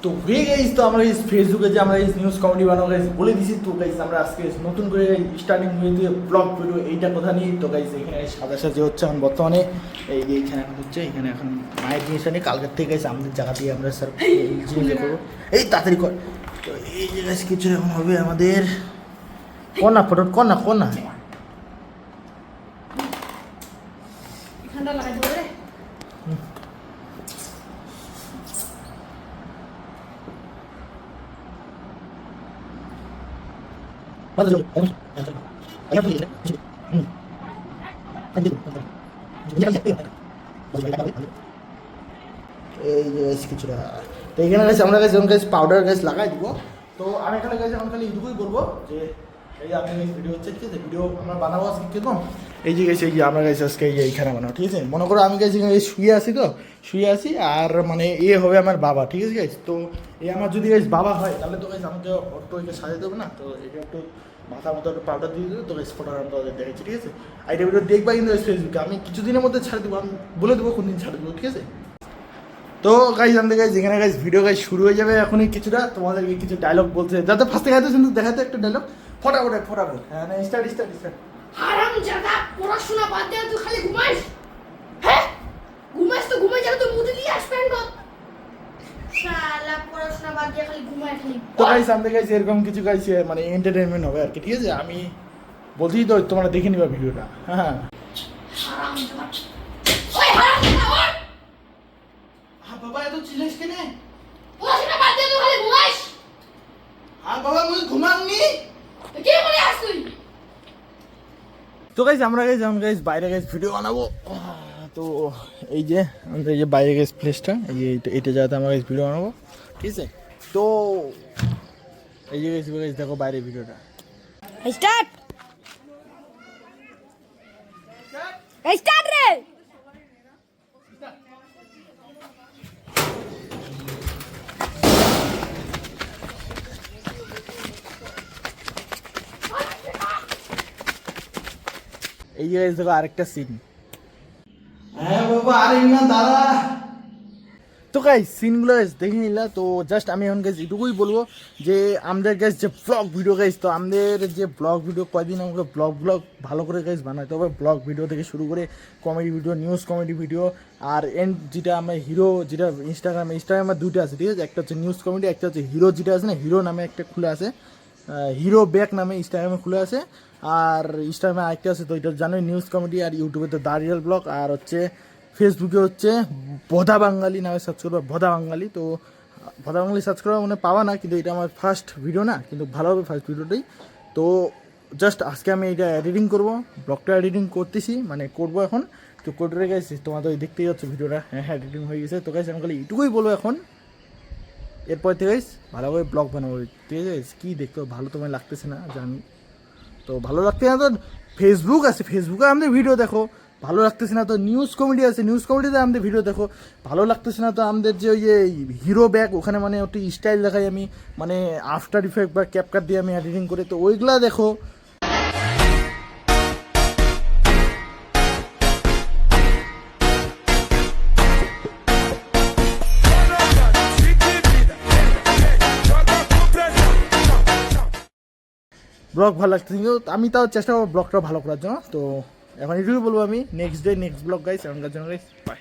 তো হয়ে গাইস, তো আমরা ফেসবুকে যে আমরা নিউজ কমেডি বানাবো গাইস বলে দিছি। তো গাইস আমরা আজকে নতুন করে স্টার্টিং হয়ে দিয়ে ব্লগ ভিডিও এইটা কথা নিয়ে। তো গাইস এখানে সাজা হচ্ছে এখন বর্তমানে, এই যে এখানে এখন হচ্ছে, এখানে এখন মায়ের জিনিসটা নিয়ে কালকের থেকে গাইস আমাদের জায়গা দিয়ে আমরা স্যার এই জিনিস করবো, এই তাড়াতাড়ি কর। তো এই যে গাইস কিছু এখন হবে আমাদের, কর না ফটো, কর না ঠান্ডা লাগাই দেবো রে। এই যে গাইস কিছুটা, তো এখানে গাইস আমরা গাইস যখন গাইস পাউডার গাইস লাগাই দিব। তো আমি এখানে গাইস এখন খালি এইটুকুই বলবো যে এই যে আপনি গাইস ভিডিও হচ্ছে, ঠিক আছে, ভিডিও আমরা বানাবো আজকে কিরকম, এই যে গাইস এই যে আমরা গাইস আজকে এই যে এইখানে বানাবো, ঠিক আছে। মনে করো আমি গাইস এখানে শুয়ে আছি, তো শুয়ে আছি আর মানে এ হবে আমার বাবা, ঠিক আছে গাইস। তো এই আমার যদি গাইস বাবা হয় তাহলে তো গাইস আমাকে অটো একে সাজিয়ে দেবে না, তো এটা একটু মাথা মতো একটু পাউডার দিয়ে দেবে, তো গাইস ফটো আমরা দেখেছি, ঠিক আছে। আর এটা ভিডিও দেখবা কিন্তু ফেসবুকে আমি কিছুদিনের মধ্যে ছাড়ে দেবো, আমি বলে দেবো কোন দিন ছাড়ে দেবো, ঠিক আছে। তো গাইজ জানতে গাইজ যেখানে গাইজ ভিডিও গাইজ শুরু হয়ে যাবে এখনই কিছুটা, তোমাদেরকে কিছু ডায়লগ বলতে, যাতে ফার্স্টে গাইতে শুনতে দেখাতে একটা ডায়লগ ফটাফট হ্যাঁ না, স্টার্ট। হারামজাদা, পড়াশোনা বাদ দিয়ে তুই খালি ঘুমাস। হ্যাঁ, ঘুমাস তো ঘুমাই যাবে, তুই মুতে দিয়ে আসবেন কত শালা, পড়াশোনা বাদ দিয়ে খালি ঘুমায় খালি। তো গাইজ জানতে গাইজ এরকম কিছু গাইজ মানে এন্টারটেনমেন্ট হবে আর কি, ঠিক আছে। আমি বলছি তো তোমরা দেখে নিবা ভিডিওটা। হ্যাঁ হারামজাদা, ওই হারামজাদা ওই, বাবা এত চিল্লাইস কেন? পড়াশোনা বাদ দিয়ে তুই খালি ঘুমাস। বাবা মুই ঘুমাননি, কে বলে আস তুই? তো গাইজ আমরা গাইজ আমরা গাইজ বাইরে গাইজ ভিডিও বানাবো। তো এই যে আমাদের এই যে বাইরে গাইজ প্লেসটা, এই যে এটা যাতে আমরা গাইজ ভিডিও বানাবো, ঠিক আছে। তো এই যে গাইজ দেখো বাইরে ভিডিওটা স্টার্ট স্টার্ট রে। এই যে গাইজ দেখো আরেকটা সিন। হ্যাঁ বাবা আরে না দাঁড়া। তো গাইজ সিনগুলো দেখে নিলা। তো জাস্ট আমি এখন গাইজ এটুকুই বলবো যে আমাদের গাইজ যে ব্লগ ভিডিও গাইজ, তো আমাদের যে ব্লগ ভিডিও কয়দিন আমাকে ব্লগ ভালো করে গাইজ বানাতে হবে। ব্লগ ভিডিও থেকে শুরু করে comedy video, news comedy video, আর এন্ড যেটা আমরা হিরো, যেটা ইনস্টাগ্রামে দুটো আছে, ঠিক আছে। একটা হচ্ছে নিউজ কমেডি, একটা হচ্ছে হিরো, যেটা আছে না হিরো নামে একটা খুলে আছে, হিরো ব্যাক নামে ইনস্টাগ্রামে খুলে আছে। আর ইনস্টাগ্রামে আরেকটা আছে, তো এটা জানোই নিউজ কমেডি। আর ইউটিউবে তো দা রিয়েল ব্লগ, আর হচ্ছে ফেসবুকে হচ্ছে ভোদা বাঙালি নামে সার্চ করবা, ভোদা বাঙালি। তো ভোদা বাঙালি সার্চ করা মানে পাওয়া না, কিন্তু এটা আমার ফার্স্ট ভিডিও না, কিন্তু ভালো হবে ফার্স্ট ভিডিওটাই। তো জাস্ট আজকে আমি এটা এডিটিং করবো, ব্লগটা এডিটিং করতেছি, মানে করবো এখন। তো করে গেছি তোমাদের দেখতেই যাচ্ছে ভিডিওটা, হ্যাঁ এডিটিং হয়ে গেছে। তো গাইস আমি খালি এটুকুই বলবো এখন, এরপর থেকে ভালো করে ব্লগ বানাবো, ঠিক আছে। কী দেখতে ভালো তোমায় লাগতেছে না জানি, তো ভালো লাগতে না তো ফেসবুক আছে, ফেসবুকে আমাদের ভিডিও দেখো। ভালো লাগতেছে না তো নিউজ কমেডি আছে, নিউজ কমেডিতে আমাদের ভিডিও দেখো। ভালো লাগতেছে না তো আমাদের যে ওই হিরো ব্যাগ, ওখানে মানে একটু স্টাইল দেখাই আমি, মানে আফটার ইফেক্ট বা ক্যাপকাট দিয়ে আমি এডিটিং করি, তো ওইগুলা দেখো। ব্লগ ভালো লাগতেছে, কিন্তু আমি তাও চেষ্টা করবো ব্লগটা ভালো করার জন্য। তো এখন এটুকুই বলবো আমি, next day next blog guys, এখনকার জন্য গাইস বাই।